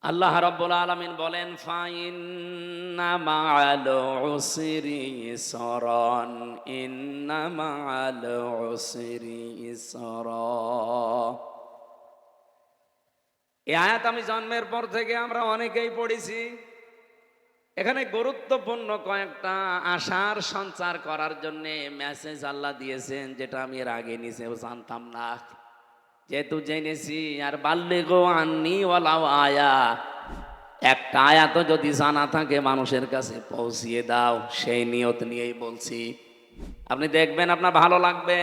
আল্লাহ রাব্বুল আলামিন বলেন ফাইন্না মাআল উসরি ইসরান ইন্না মাআল উসরি ইসরা। এই আয়াত আমি জন্মের পর থেকে আমরা অনেকেই পড়েছি। এখানে গুরুত্বপূর্ণ কয়েকটা আশার সঞ্চার করার জন্য মেসেজ আল্লাহ দিয়েছেন, যেটা আমি এর আগে নিজেও জানতাম না। যেহেতু জেনেছি, আর বাল্লিগু আন্নি ওয়ালাউ আয়া, একটা আয়াত যদি জানা থাকে মানুষের কাছে পৌঁছিয়ে দাও, সেই নিয়ত নিয়েই বলছি। আপনি দেখবেন আপনার ভালো লাগবে।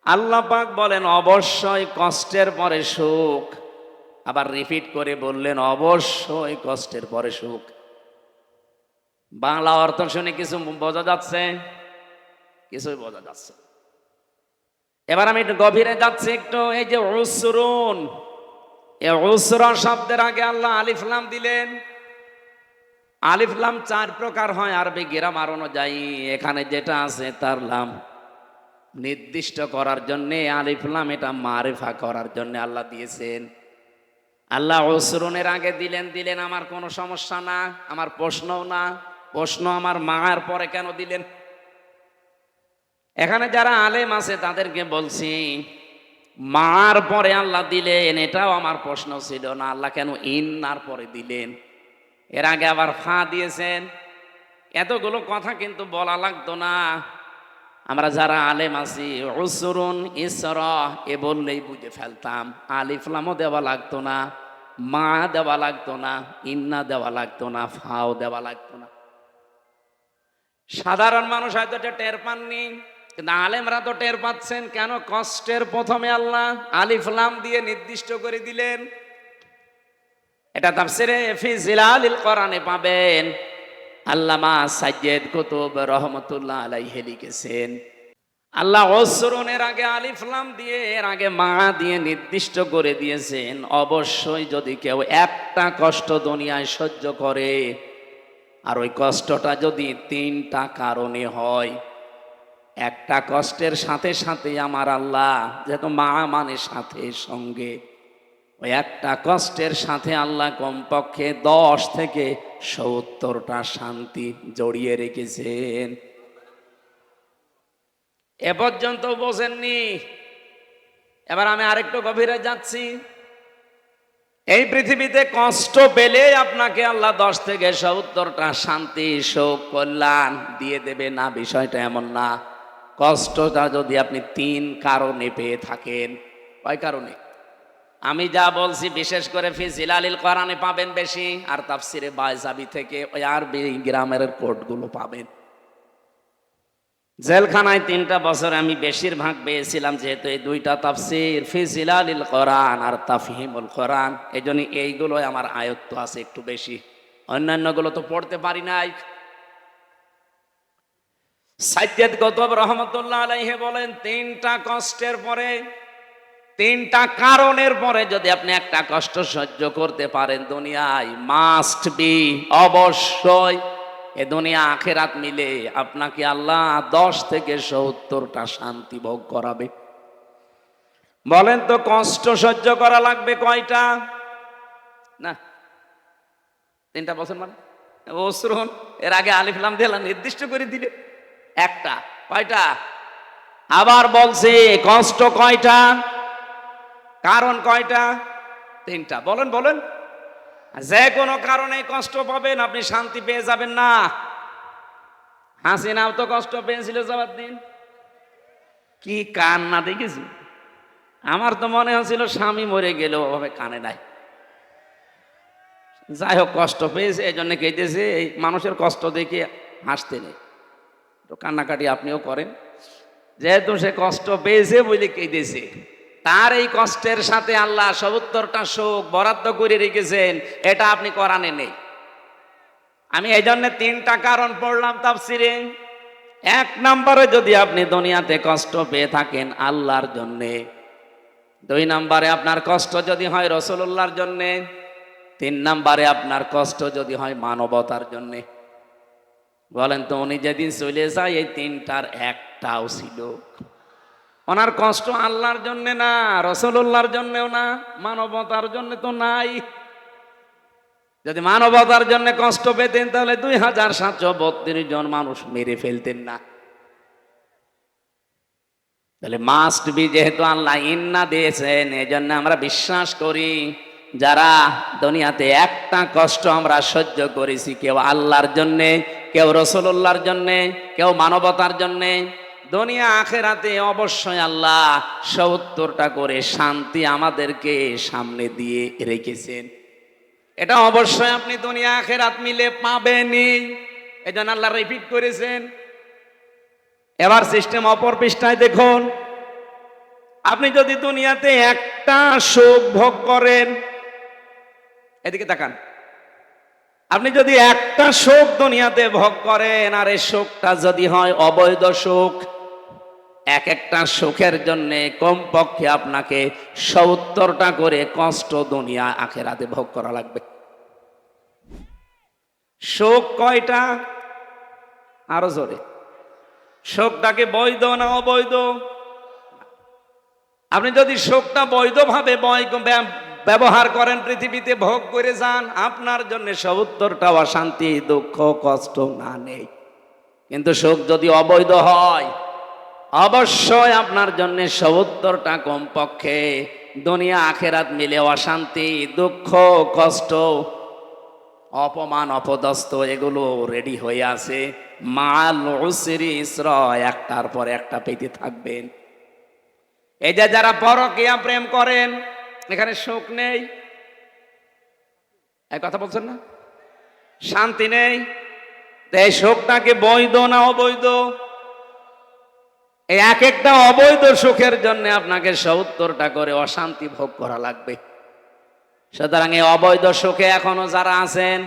আল্লাহ পাক বলেন অবশ্যই কষ্টের পরে সুখ, আবার রিপিট করে বললেন অবশ্যই কষ্টের পরে সুখ। বাংলা অর্থ শুনে কিছু বোঝা যাচ্ছে? কিছুই বোঝা যাচ্ছে। এবার আমি একটু গভীরে যাচ্ছি একটু। এই যে উসরুন, এই উসরা শব্দের আগে আল্লাহ আলিফ লাম দিলেন। আলিফ লাম চার প্রকার হয় আরবি গ্রামার অনুযায়ী। এখানে যেটা আছে তার লাম নির্দিষ্ট করার জন্য, আলিফ লাম এটা মারিফা করার জন্য আল্লাহ দিয়েছেন। আল্লাহ উসরুনের আগে দিলেন আমার কোনো সমস্যা না, আমার প্রশ্নও না। প্রশ্ন আমার মার পরে কেন দিলেন? এখানে যারা আলেম আছে তাদেরকে বলছি, মার পরে আল্লাহ দিলেন, এটাও আমার প্রশ্ন ছিল না। আল্লাহ কেন ইন্নার পরে দিলেন? এর আগে আবার ফা দিয়েছেন। এতগুলো কথা কিন্তু বলা লাগতো না। আমরা যারা আলেম আছি উসরুন ইসরা এ বললেই বুঝে ফেলতাম। আলিফ লামও দেওয়া লাগতো না, মা দেওয়া লাগতো না, ইন্না দেওয়া লাগতো না, ফাও দেওয়া লাগতো না। সাধারণ মানুষ হয়তো এটা টের পাননি, কিন্তু আলেমরা তো টের পাচ্ছেন। কেন কষ্টের প্রথমে আল্লাহ আলিফ লাম দিয়ে নির্দিষ্ট করে দিলেন? এটা তাফসিরে ফি জিলালিল কোরআনে পাবেন। আল্লামা সাইয়্যিদ কুতুব রহমাতুল্লাহ আলাইহি লিখেছেন, আল্লাহ উসরুনের আগে আলিফ লাম দিয়ে, এর আগে মা দিয়ে নির্দিষ্ট করে দিয়েছেন অবশ্যই যদি কেউ একটা কষ্ট দুনিয়ায় সহ্য করে, আর ওই কষ্টটা যদি তিনটা কারণে হয়, একটা কষ্টের সাথে সাথে আমার আল্লাহ, যেহেতু মা মানে সাথে সঙ্গে, ওই একটা কষ্টের সাথে আল্লাহ কমপক্ষে 10 থেকে 70টা শান্তি জড়িয়ে রেখেছেন। এ পর্যন্ত বোঝেননি? এবার আমি আরেকটু গভীরে যাচ্ছি। এই পৃথিবীতে কষ্ট পেলে আপনাকে আল্লাহ 10 থেকে 70টা শান্তি, সুখ, কল্যাণ দিয়ে দেবে না, বিষয়টা এমন না। কষ্টটা যদি আপনি 3 কারণে পেয়ে থাকেন। কয় কারণে? আমি যা বলছি বিশেষ করে ফি জিলালিল কোরআনে পাবেন বেশি, আর তাফসিরে বাইজাবি থেকে ওই আরবি গ্রামের কোডগুলো পাবেন। জেলখানায় 3টা বছর আমি বেশিরভাগ পেয়েছিলাম, যেহেতু এই 2টা তাফসির ফি জিলালিল কোরআন আর তাফহিমুল কোরআন, এই জন্য এইগুলো আমার আয়ত্ত আছে একটু বেশি। অন্যান্যগুলো তো পড়তে পারি নাই। সাইয়্যিদ কুতুব রহমাতুল্লাহ আলাইহি বলেন 3টা কষ্টের পরে, 3টা কারণের পরে যদি আপনি একটা কষ্ট সহ্য করতে পারেন দুনিয়ায়, মাস্ট বি, অবশ্যই এ দুনিয়া আখেরাত মিলে আপনাকে আল্লাহ 10 থেকে 70টা শান্তি ভোগ করাবে। বলেন তো কষ্ট সহ্য করা লাগবে কয়টা? না, 3টা বছর মানে ওসরুন এর আগে আলিফ লাম দিয়ে নির্দিষ্ট করে দিলে একটা। কয়টা? আবার বলছে কষ্ট কয়টা, কারণ কয়টা? 3টা। বলেন বলেন। যে কোনো কারণে কষ্ট পাবেন, আপনি শান্তি পেয়ে যাবেন না। হাসিনাও তো কষ্ট পেয়েছিল যাবার দিন, কি কান্না দেখেছি। আমার তো মনে হচ্ছিল স্বামী মরে গেল, ওভাবে কানে নাই। যাই হোক, কষ্ট পেয়েছে এই জন্য কেঁদেছে। এই মানুষের কষ্ট দেখে হাসতে নেই, তো কান্নাকাটি আপনিও করেন। যেহেতু সে কষ্ট পেয়েছে বলে কেঁদেছে, তার এই কষ্টের সাথে আল্লাহ 70টা সুখ বরাদ্দ করে রেখেছেন, এটা আপনি কোরআনে নেই। আমি এই জন্য 3টা কারণ পড়লাম তাফসিরে। 1 নম্বরে যদি আপনি দুনিয়াতে কষ্ট পেয়ে থাকেন আল্লাহর জন্যে, 2 নম্বরে আপনার কষ্ট যদি হয় রাসূলুল্লাহর জন্যে, 3 নম্বরে আপনার কষ্ট যদি হয় মানবতার জন্যে। বলেন তো উনি যেদিন চলে যায় এই 3টার একটাও ছিল? ওনার কষ্ট আল্লাহর জন্যে না, রাসূলুল্লাহর জন্যেও না, মানবতার জন্য তো নাই। যদি মানবতার জন্য কষ্ট পেতেন তাহলে 2732 জন মানুষ মেরে ফেলতেন না। তাহলে মাস্ট বি, যেহেতু আল্লাহ ইন্না দিয়েছেন, এজন্য আমরা বিশ্বাস করি যারা দুনিয়াতে একটা কষ্ট আমরা সহ্য করেছি, কেউ আল্লাহর জন্যে, কেউ রাসূলুল্লাহর জন্যে, কেউ মানবতার জন্যে, দুনিয়া আখেরাতে অবশ্যই আল্লাহ 70টা করে শান্তি আমাদেরকে সামনে দিয়ে রেখেছেন। এটা অবশ্যই আপনি দুনিয়া আখেরাত মিলে পাবেনই, এজন্য আল্লাহ রিপিট করেছেন। এবার সিস্টেম অপর পৃষ্ঠায় দেখুন, আপনি যদি দুনিয়াতে একটা সুখ ভোগ করেন, এদিকে তাকান, আপনি যদি একটা সুখ দুনিয়াতে ভোগ করেন, আর এই সুখটা যদি হয় অবৈধ সুখ, এক একটা সুখের জন্য কমপক্ষে আপনাকে 70টা করে কষ্ট দুনিয়া আখেরাতে ভোগ করা লাগবে। সুখ কয়টা? আরো জোরে, সুখটাকে বৈধ না অবৈধ? আপনি যদি সুখটা বৈধভাবে ব্যবহার করেন, পৃথিবীতে ভোগ করে যান, আপনার জন্য 70টা অশান্তি, দুঃখ, কষ্ট না নেই। কিন্তু সুখ যদি অবৈধ হয়, অবশ্যই আপনার জন্য 70টা কমপক্ষে দুনিয়া আখেরাত মিলে অশান্তি, দুঃখ, কষ্ট, অপমান, অপদস্থ এগুলো রেডি হয়ে আছে। মাল উসরি ইসরা, একটার পর একটা পেতে থাকবেন। এই যে যারা পরকীয়া প্রেম করেন, এখানে সুখ নেই, এই কথা বলছেন না, শান্তি নেই। এই সুখটাকে বৈধ না অবৈধ? এই এক একটা অবৈধ সুখের জন্য আপনাকে 70টা করে অশান্তি ভোগ করা লাগবে। সুতরাং এই অবৈধ সুখে এখনো যারা আছেন,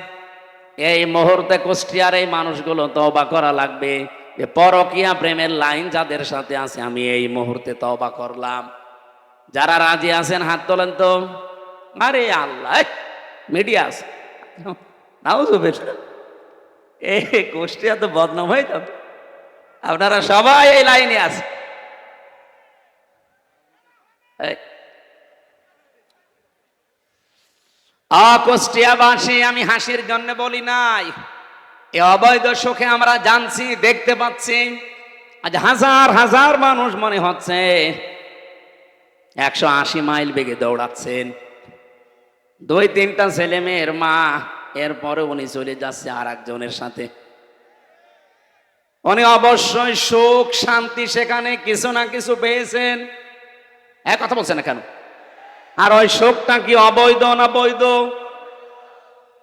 এই মুহূর্তে কুষ্টিয়ার এই মানুষগুলো তওবা করা লাগবে যে পরকীয়া প্রেমের লাইন যাদের সাথে আছে, আমি এই মুহূর্তে তওবা করলাম। যারা রাজি আছেন হাত তোলেন তো। আরে আল্লাহ, মিডিয়া আছে, নাউজুবিল্লাহ, এই কুষ্টিয়া তো বদনাম হয়ে যাবে। আপনারা সবাই এই লাইনে আছে। কুষ্টিয়াবাসী, আমি হাসির জন্য বলি নাই, এই অবৈধ সুখে আমরা জানছি, দেখতে পাচ্ছি। আজ হাজার হাজার মানুষ মনে হচ্ছে 180 মাইল বেগে দৌড়াচ্ছেন, 2-3টা ছেলে মেয়ের মা, এরপরে উনি চলে যাচ্ছে আর একজনের সাথে। উনি অবশ্যই সুখ শান্তি সেখানে কিছু না কিছু পেয়েছেন। এক কথা বলছেন না কেন? আর ওই সুখটা কি অবৈধ না বৈধ?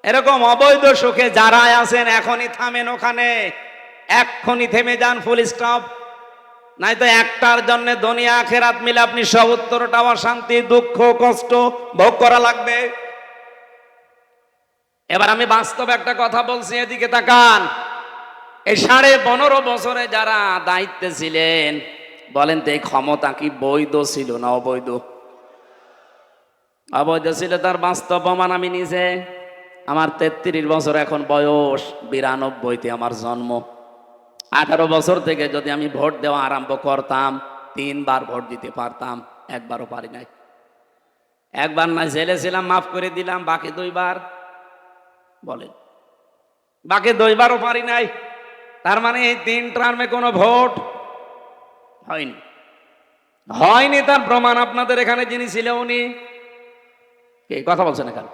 এরকম অবৈধ সুখে যারা আছেন, এখনই থামেন ওখানে, এক্ষুনি থেমে যান, ফুল স্টপ। নাই তো একটার জন্য দুনিয়া আখেরাত মিলে আপনি 70টা অশান্তি, দুঃখ, কষ্ট ভোগ করা লাগবে। এবার আমি বাস্তব একটা কথা বলছি, এদিকে তাকান। এই 15.5 বছরে যারা দায়িত্বে ছিলেন, বলেন তো এই ক্ষমতা কি বৈধ ছিল না অবৈধ? অবৈধ ছিল, তার বাস্তব প্রমাণ আমি নিজে। আমার 33 বছর এখন বয়স, 92-তে আমার জন্ম। 18 বছর থেকে যদি আমি ভোট দেওয়া আরম্ভ করতাম, 3 বার ভোট দিতে পারতাম, একবারও পারি নাই। একবার না জেলে ছিলাম, মাফ করে দিলাম, বাকি 2 বার, বলেন, বাকি 2 বারও পারি নাই। তার মানে এই 3 টার্মে কোনো ভোট হয়নি। হয়নি তার প্রমাণ আপনাদের এখানে যিনি ছিল উনি। কথা বলছেন এখানে।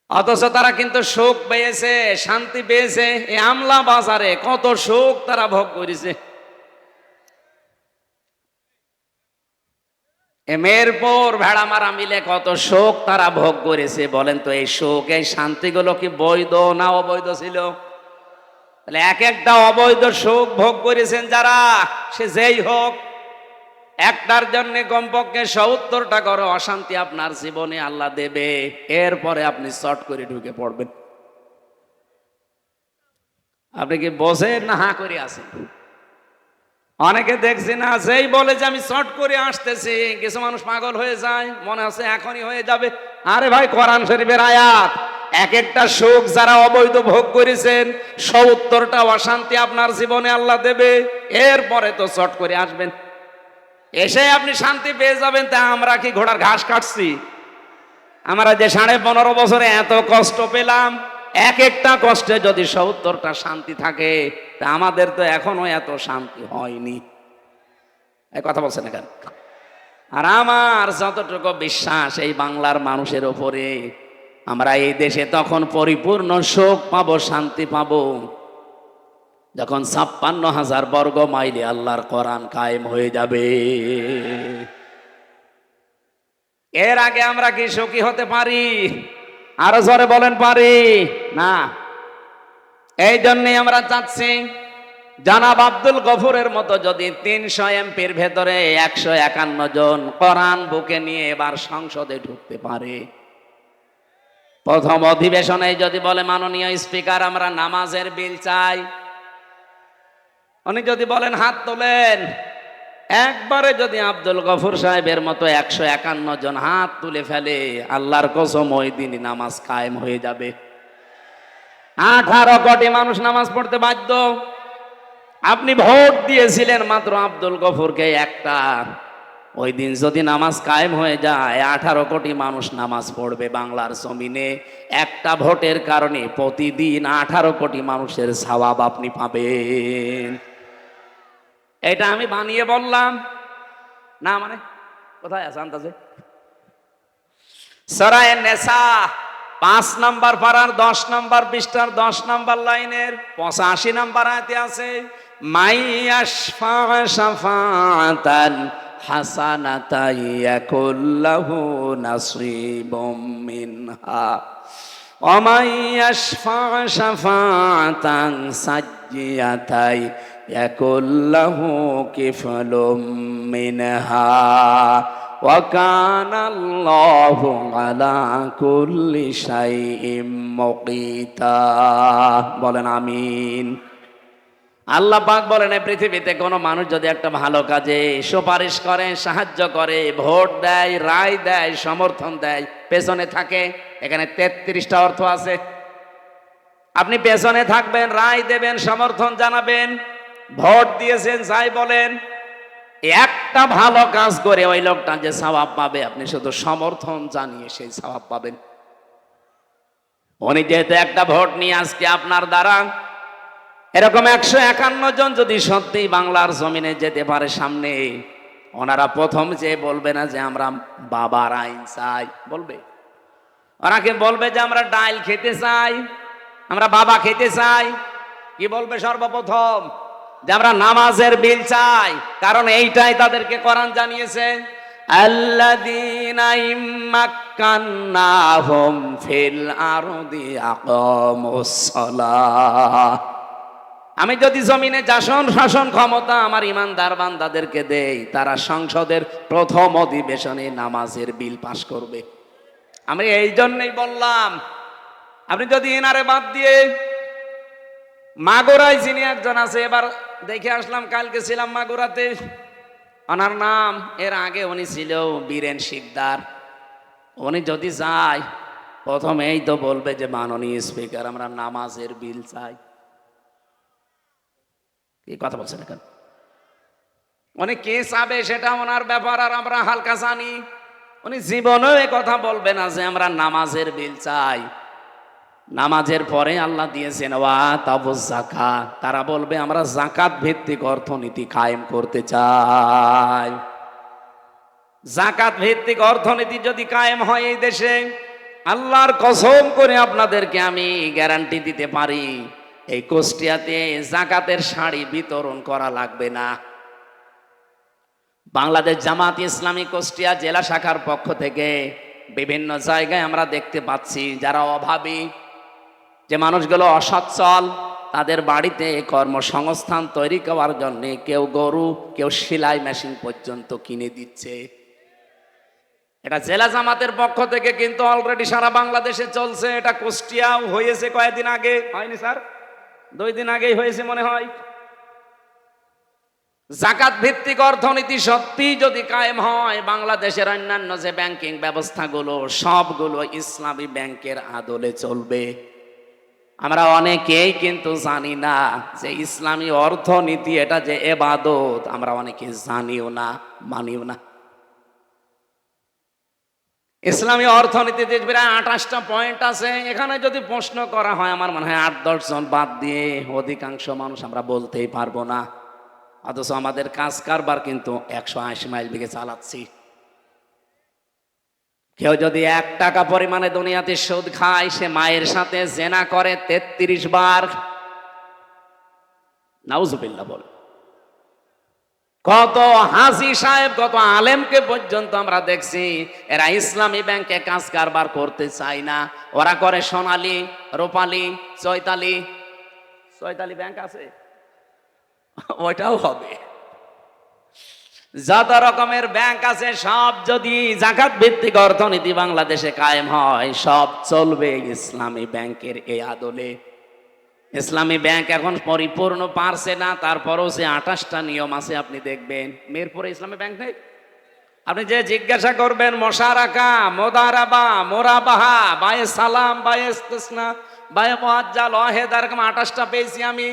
অথচ তারা কিন্তু সুখ পেয়েছে, শান্তি পেয়েছে। এই আমলা বাজারে কত সুখ তারা ভোগ করেছে। মেরপুর ভেড়ামারা মিলে কত সুখ তারা ভোগ করেছে। বলেন তো এই সুখ, এই শান্তিগুলো কি বৈধ না অবৈধ ছিল? তাহলে এক একটা অবৈধ সুখ ভোগ করেছেন যারা, সে যেই হোক, একটার জন্য কমপক্ষে 70টা করে অশান্তি আপনার জীবনে আল্লাহ দেবে। এরপরে আপনি শর্ট করে ঢুকে পড়বেন। আপনি কি বোঝেন না হা করে আছেন? অনেকে দেখছি না, যেই বলে যে আমি শর্ট করে আসতেছি, কিছু মানুষ পাগল হয়ে যায়, মনে হচ্ছে এখনই হয়ে যাবে। আরে ভাই, কোরআন শরীফের আয়াত, এক একটা সুখ যারা অবৈধ ভোগ করেছেন, 70টা অশান্তি আপনার জীবনে আল্লাহ দেবে। এরপরে তো শর্ট করে আসবেন, এসে আপনি শান্তি পেয়ে যাবেন। তা আমরা কি ঘোড়ার ঘাস কাটছি? আমরা যে 15.5 বছরে এত কষ্ট পেলাম, এক একটা কষ্টে যদি 70টা শান্তি থাকে, তা আমাদের তো এখনো এত শান্তি হয়নি। এই কথা বলছেন না কেন? আর আমার যতটুকু বিশ্বাস এই বাংলার মানুষের ওপরে, আমরা এই দেশে তখন পরিপূর্ণ সুখ পাবো, শান্তি পাবো, যখন 56,000 বর্গ মাইলে আল্লাহর কোরআন কায়েম হয়ে যাবে। এর আগে আমরা কি সুখী হতে পারি? আরো জোরে বলেন, পারি না। এই জন্যই আমরা চাচ্ছি জনাব আব্দুল গফুরের মতো যদি 300 এমপির ভেতরে 151 জন কোরআন বুকে নিয়ে এবার সংসদে ঢুকতে পারে, প্রথম অধিবেশনে যদি বলে মাননীয় স্পিকার আমরা নামাজের বিল চাই, উনি যদি বলেন হাত তোলেন, একবারে যদি আব্দুল গফুর সাহেবের মতো 151 জন হাত তুলে ফেলে, আল্লাহর কসম ওই দিনই নামাজ কায়েম হয়ে যাবে। 18 কোটি মানুষ নামাজ পড়তে বাধ্য। আপনি ভোট দিয়েছিলেন মাত্র আব্দুল গফুরকে একটা, ওই দিন যদি নামাজ কায়েম হয়ে যায় 18 কোটি মানুষ নামাজ পড়বে বাংলার জমিনে। একটা ভোটের কারণে প্রতিদিন 18 কোটি মানুষের সওয়াব আপনি পাবেন। এটা আমি বানিয়ে বললাম না, মানে কোথায় আছে আন্দাজে? সূরা আন-নিসা 5 নম্বর পারার 10 নম্বর পৃষ্ঠার 10 নম্বর লাইনের 85 নম্বর আয়াতে আছে, মাইয়াশফা শাফাআতান হাসানাতান ইয়াকুল্লাহু নাসীবুম মিনহা ওয়া মাইয়াশফা শাফাআতান সাজ্জিয়াতান ইয়াকুল্লাহু কিফলুম মিনহা ওয়া কানা আল্লাহু আলা কুল্লি শাইইন মুকিতা। বলেন আমিন। আল্লাহ পাক বলেন, এই পৃথিবীতে কোনো মানুষ যদি একটা ভালো কাজে সুপারিশ করে, সাহায্য করে, ভোট দেয়, রায় দেয়, সমর্থন দেয়, পেছনে থাকে, এখানে 33টা অর্থ আছে। আপনি পেছনে থাকবেন, রায় দেবেন, সমর্থন জানাবেন, ভোট দিয়েছেন, যাই বলেন, একটা ভালো কাজ করে ওই লোকটা যে সওয়াব পাবে, আপনি শুধু সমর্থন জানিয়ে সেই সওয়াব পাবেন। উনি যেহেতু একটা ভোট নিয়ে আজকে আপনার দ্বারা এরকম 151 জন যদি সত্যি বাংলার জমিনে যেতে পারে সামনে, ওনারা প্রথম যে বলবে না যে আমরা বাবার আইন চাই, বলবে? ওনাকে বলবে যে আমরা ডাল খেতে চাই, আমরা বাবা খেতে চাই। কি বলবে সর্বপ্রথম? যে আমরা নামাজের বিল চাই, কারণ এইটাই তাদেরকে কোরআন জানিয়েছে, আল্লাযীনা ইম্মাক্কান্নাহুম ফিল আরদি আকামুস সালাহ। আমি যদি জমিনে শাসন ক্ষমতা আমার ইমানদার বান্দাদেরকে দেই, তারা সংসদের প্রথম অধিবেশনে নামাজের বিল পাশ করবে। আমি এই জন্যই বললাম, আপনি যদি এনারে বাদ দিয়ে মাগুরায় যিনি একজন আছে, এবার দেখে আসলাম, কালকে ছিলাম মাগুরাতে, ওনার নাম, এর আগে উনি ছিল বীরেন শিকদার। উনি যদি যায়, প্রথমেই তো বলবে যে মাননীয় স্পিকার আমরা নামাজের বিল চাই। কি কথা বলছেন এখন? উনি কে চাবে সেটা ওনার ব্যাপার, আর আমরা হালকা জানি। উনি জীবনেও এ কথা বলবে না যে আমরা নামাজের বিল চাই। নামাজের পরে আল্লাহ দিয়েছেন ওয়া তাবুজ যাকাত, তারা বলবে আমরা যাকাত ভিত্তিক অর্থনীতি কায়েম করতে চাই। যাকাত ভিত্তিক অর্থনীতি যদি কায়েম হয় এই দেশে, আল্লাহর কসম করে আপনাদেরকে আমি গ্যারান্টি দিতে পারি, এই কুষ্টিয়াতে যাকাতের শাড়ি বিতরণ করা লাগবে না। বাংলাদেশ জামাত ইসলামী কুষ্টিয়া জেলা শাখার পক্ষ থেকে বিভিন্ন জায়গায় আমরা দেখতে পাচ্ছি যারা অভাবী, যে মানুষগুলো অসচ্ছল, তাদের বাড়িতে কর্মসংস্থান তৈরি করার জন্য কেউ গরু, কেউ সেলাই মেশিন পর্যন্ত কিনে দিচ্ছে। এটা জেলা জামাতের পক্ষ থেকে কিন্তু অলরেডি সারা বাংলাদেশে চলছে। এটা কুষ্টিয়াও হয়েছে কয়েকদিন আগে, হয়নি স্যার? 2 দিন আগেই হয়েছে মনে হয়। যাকাত ভিত্তিক অর্থনীতি সত্যি যদি কায়েম হয়, বাংলাদেশের অন্যান্য যে ব্যাংকিং ব্যবস্থাগুলো সবগুলো ইসলামী ব্যাংকের আদলে চলবে। আমরা অনেকেই কিন্তু জানি না যে ইসলামী অর্থনীতি এটা যে ইবাদত, আমরা অনেকে জানিও না, মানিও না। ইসলামী অর্থনীতিতে প্রায় 28টা পয়েন্ট আছে। এখানে যদি প্রশ্ন করা হয় আমার মনে হয় 8-10 জন বাদ দিয়ে অধিকাংশ মানুষ আমরা বলতেই পারবো না। অথচ আমাদের কাজ কারবার কিন্তু 180 মাইল বেগে চালাচ্ছি। কেউ যদি 1 টাকা পরিমাণে দুনিয়াতে সুদ খায়, সে মায়ের সাথে জেনা করে 33 বার। নাউজুবিল্লাহ বলে। কত হাজি সাহেব, কত আলেমকে পর্যন্ত আমরা দেখছি এরা ইসলামী ব্যাংকে কাজ কারবার করতে চায় না। ওরা করে সোনালী, রূপালী, চৈতালি ব্যাংক আছে, ওইটাও হবে। যত রকমের ব্যাংক আছে সব যদি জাকাত ভিত্তিক অর্থনীতি বাংলাদেশে কায়েম হয়, সব চলবে ইসলামী ব্যাংকের এই আদলে। ইসলামী ব্যাংক এখন পরিপূর্ণ পারছে না, তারপরও যে 28টা নিয়ম আছে আপনি দেখবেন। মিরপুরে ইসলামী ব্যাংক নেই? আপনি যে জিজ্ঞাসা করবেন মোশারাকা, মোদারাবা, মোরাবাহা, বায়ে সালাম, বায়ে ইস্তিসনা, বায়ে মুআজ্জাল, ওয়াহেদ, এরকম 28টা পেয়েছি আমি।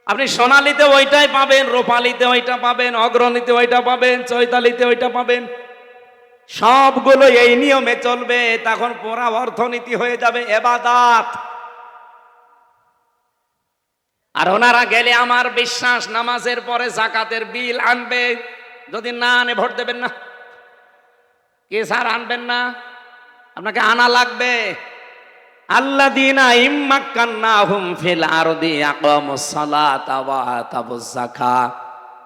আপনি সোনালীতে ওইটাই পাবেন, রূপালীতে ওইটা পাবেন, অগ্রণীতে ওইটা পাবেন, চৈতালিতে ওইটা পাবেন। সবগুলো এই নিয়মে চলবে। তখন পুরা অর্থনীতি হয়ে যাবে ইবাদত। আর ওনারা গেলে আমার বিশ্বাস নামাজের পরে যাকাতের বিল আনবে। যদি না আনে ভোট দেবেন না। কে স্যার আনবেন না? আপনাকে আনা লাগবে। আল্লাযীনা ইম্মাক্কান্নাহুম ফিল আরদি আকামুস সালাতা ওয়া আতাবুজ যাকাত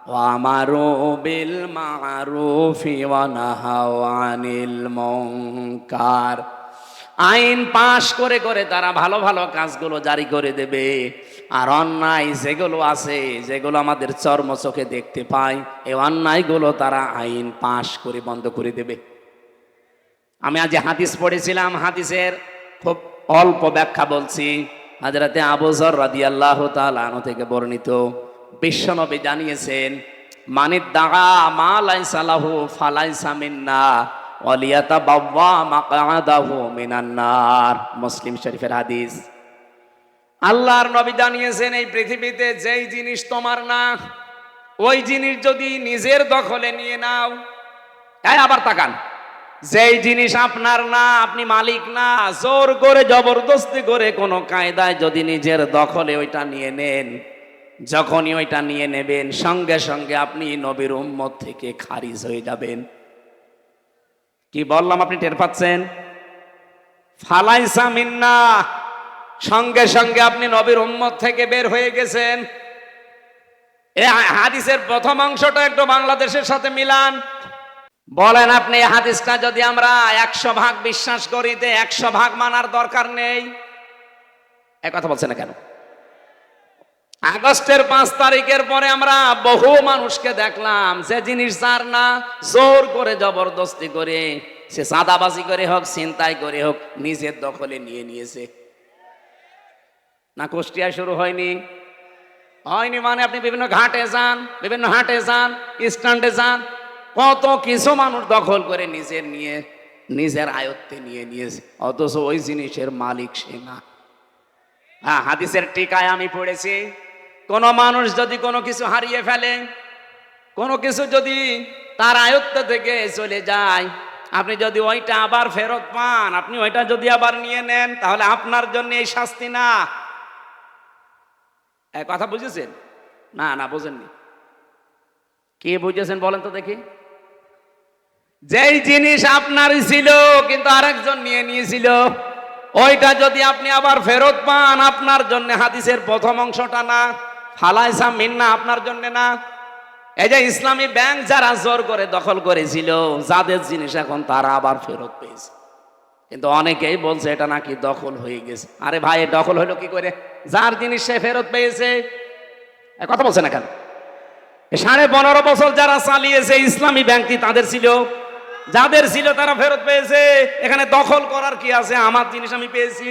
ওয়া আমারু বিল মা'রুফি ওয়া নাহাউ আনিল মুনকার। আইন পাশ করে করে তারা ভালো ভালো কাজগুলো জারি করে দেবে। আর অন্যায় যেগুলো আছে, যেগুলো আমাদের চর্ম চোখে দেখতে পাই, এই অন্যায়গুলো তারা আইন পাশ করে বন্ধ করে দেবে। আমি আজ হাদিস পড়েছিলাম, হাদিসের খুব অল্প ব্যাখ্যা বলছি। হযরতে আবু যর রাদিয়াল্লাহু তাআলা আনহু থেকে বর্ণিত, বিশ্বনবী জানিয়েছেন, মানিদ্দাআ মা লাইসা লাহু ফালাইসা মিন্না ওয়ালিয়াতাবাওয়া মাকআদাহু মিনান নার। মুসলিম শরীফের হাদিস। আল্লাহর নবী জানিয়েছেন, এই পৃথিবীতে যেই জিনিস তোমার না, ওই জিনিস যদি নিজের দখলে নিয়ে নাও। আবার তাকান, যেই জিনিস আপনার না, আপনি মালিক না, জোর করে জবরদস্তি করে কোনো কায়দায় যদি নিজের দখলে ওইটা নিয়ে নেন, যখনই ওইটা নিয়ে নেবেন সঙ্গে সঙ্গে আপনি নবীর উম্মত থেকে খারিজ হয়ে যাবেন। কি বললাম আপনি টের পাচ্ছেন? ফালাইসা মিন্না, সঙ্গে সঙ্গে আপনি নবীর উম্মত থেকে বের হয়ে গেছেন। এই হাদিসের প্রথম অংশটা একটু বাংলাদেশের সাথে মিলান। বলেন আপনি এই হাদিসটা যদি আমরা 100% বিশ্বাস করি, 100% মানার দরকার নেই। এক কথা বলছেন না কেন? আগস্টের 5 তারিখের পরে আমরা বহু মানুষকে দেখলাম, যে জিনিস যার না, জোর করে জবরদস্তি করে, সে চাঁদাবাজি করে হোক, ছিনতাই করে হোক, নিজের দখলে নিয়ে নিয়েছে। না কুষ্টিয়ায় শুরু হয়নি? হয়নি মানে আপনি বিভিন্ন ঘাটে যান, বিভিন্ন হাটে যান, স্ট্যান্ডে যান, কত কিছু মানুষ দখল করে নিজের আয়ত্তে নিয়ে নিয়েছে, অথচ ওই জিনিসের মালিক সে না। হ্যাঁ, হাদিসের টিকায় আমি পড়েছি, কোন মানুষ যদি কোনো কিছু হারিয়ে ফেলে, কোনো কিছু যদি তার আয়ত্ত থেকে চলে যায়, আপনি যদি ওইটা আবার ফেরত পান, আপনি ওইটা যদি আবার নিয়ে নেন, তাহলে আপনার জন্য এই শাস্তি না। কথা বুঝেছেন? না না বুঝেননি। কি বুঝেছেন বলেন তো দেখি? যেই জিনিস আপনারই ছিল কিন্তু আরেকজন নিয়ে নিয়েছিল, ওইটা যদি আপনি আবার ফেরত পান, আপনার জন্য হাদিসের প্রথম অংশটা না, ফালাইসা মিন্না আপনার জন্য না। এই যে ইসলামী ব্যাংক যারা জোর করে দখল করেছিল, যাদের জিনিস এখন তারা আবার ফেরত পেয়েছে, কিন্তু অনেকেই বলছে এটা নাকি দখল হয়ে গেছে। আরে ভাই, দখল হলো কি করে? যার জিনিস সে ফেরত পেয়েছে। কথা বলছে না কেন? 15.5 বছর যারা চালিয়েছে ইসলামী ব্যাংকটি তাদের ছিল, যাদের ছিল তারা ফেরত পেয়েছে। এখানে দখল করার কি আছে? আমার জিনিস আমি পেয়েছি।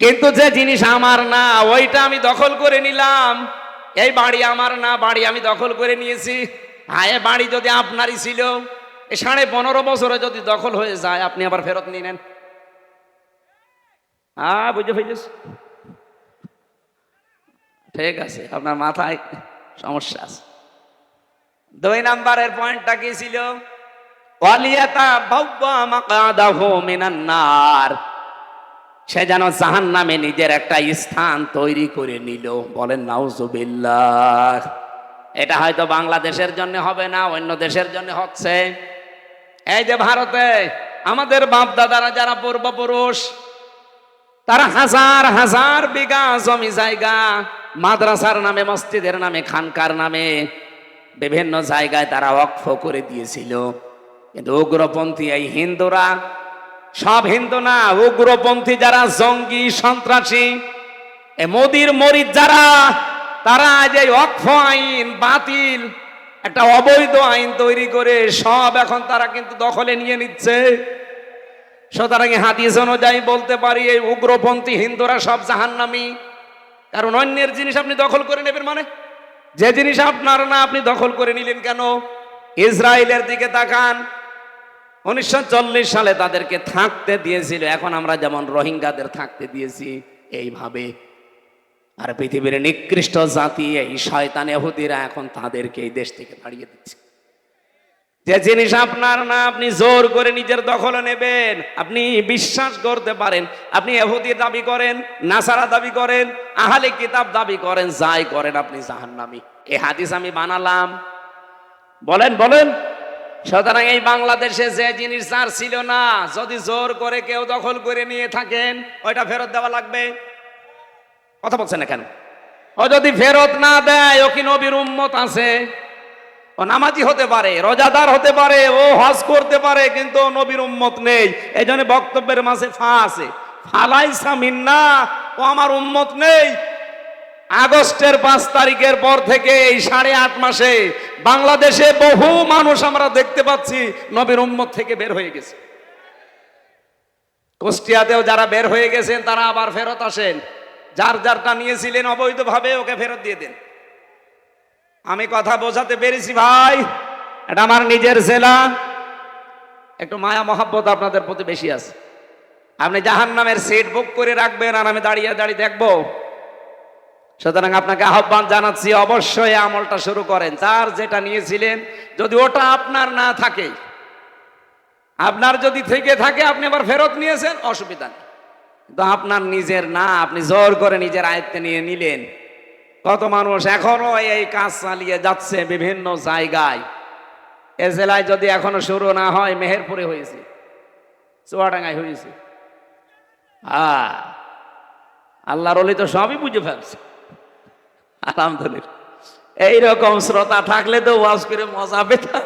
কিন্তু যে জিনিস আমার না, ওইটা আমি দখল করে নিলাম। এই বাড়ি আমার না, বাড়ি আমি দখল করে নিয়েছি। হ্যাঁ, বাড়ি যদি আপনারই ছিল, 15.5 বছরে যদি দখল হয়ে যায়, আপনি আবার ফেরত নিয়ে নেন। হ্যাঁ, বুঝে ফেলিস? ঠিক আছে, আপনার মাথায় সমস্যা আছে। 2 নাম্বারের পয়েন্টটা কি ছিল? ওয়ালিয়াতাবাওয়া মাকআদাহু মিনান নার, সে যেন জাহান্নামে নিজের একটা স্থান তৈরি করে নিল। বলেন নাউজুবিল্লাহ। এটা হয়তো বাংলাদেশের জন্য হবে না, অন্য দেশের জন্য হচ্ছে। এই যে ভারতে আমাদের বাপ দাদারা যারা পূর্বপুরুষ, তারা হাজার হাজার বিঘা জমি জায়গা মাদ্রাসার নামে, মসজিদের নামে, খানকার নামে বিভিন্ন জায়গায় তারা ওয়াকফ করে দিয়েছিল। কিন্তু উগ্রপন্থী এই হিন্দুরা, সব হিন্দু না, উগ্রপন্থী যারা জঙ্গি সন্ত্রাসী, এ মোদির মরিদ যারা, তারা যে ওয়াকফ আইন বাতিল, একটা অবৈধ আইন তৈরি করে সব এখন তারা কিন্তু দখলে নিয়ে নিচ্ছে। সুতরাং হাদিস অনুযায়ী বলতে পারি এই উগ্রপন্থী হিন্দুরা সব জাহান্নামী। কারণ অন্যের জিনিস আপনি দখল করে নেবেন, মানে যে জিনিস আপনার না আপনি দখল করে নিলেন কেন? ইসরায়েলের দিকে তাকান, 1940 সালে তাদেরকে থাকতে দিয়েছিল, এখন আমরা যেমন রোহিঙ্গাদের থাকতে দিয়েছি এইভাবে। আর পৃথিবীর নিকৃষ্ট জাতি এই শয়তান ইহুদিরা এখন তাদেরকে এই দেশ থেকে তাড়িয়ে দিচ্ছে। যে জিনিস আপনার না আপনি জোর করে নিজের দখলে নেবেন। আপনি বিশ্বাস করতে পারেন, আপনি ইহুদির দাবি করেন, নাসারা দাবি করেন, আহলে কিতাব দাবি করেন, যাই করেন আপনি জাহান্নামী। এই হাদিস আমি বানালাম, বলেন বলেন। সুতরাং এই বাংলাদেশে যে জিনিস যার ছিল না, যদি জোর করে কেউ দখল করে নিয়ে থাকেন, ওইটা ফেরত দেওয়া লাগবে। কথা বলছেন না কেন? ও যদি ফেরত না দেয়, ও কি নবীর উম্মত আছে? ও নামাজি হতে পারে, রোজাদার হতে পারে, ও হজ করতে পারে, কিন্তু নবীর উম্মত নেই। এই জন্য বক্তব্যের মাঝে ফা আছে, ফালাইসা মিন্না, ও আমার উম্মত নেই। আগস্টের 5 তারিখের পর থেকে এই 8.5 মাসে বাংলাদেশে বহু মানুষ আমরা দেখতে পাচ্ছি নবীর উম্মত থেকে বের হয়ে গেছে। কুষ্টিয়াতেও যারা বের হয়ে গেছেন তারা আবার ফেরত আসেন। যার যারটা নিয়েছিলেন অবৈধভাবে ওকে ফেরত দিয়ে দেন। আমি কথা বোঝাতে পেরেছি ভাই? এটা আমার নিজের জেলা, একটু মায়া মহাব্বত আপনাদের প্রতি বেশি আছে। আপনি জাহান্নামের সিট বুক করে রাখবেন আর আমি দাঁড়িয়ে দাঁড়িয়ে দেখবো? সুতরাং আপনাকে আহ্বান জানাচ্ছি, অবশ্যই আমলটা শুরু করেন। যার যেটা নিয়েছিলেন যদি ওটা আপনার না থাকে, আপনার যদি থেকে থাকে আপনি আবার ফেরত নিয়েছেন, অসুবিধা নেই। কিন্তু আপনার নিজের না, আপনি জোর করে নিজের আয়ত্তে নিয়ে নিলেন। কত মানুষ এখনো এই কাজ চালিয়ে যাচ্ছে বিভিন্ন জায়গায়। এ জেলায় যদি এখনো শুরু না হয়, মেহেরপুরে হয়েছে, চুয়াডাঙ্গায় হয়েছে। আল্লাহর ওলি তো সবই বুঝে ফেলছে, আলহামদুলিল্লাহ। এইরকম শ্রোতা থাকলে তো ওয়াজ করে মজা পেতাম।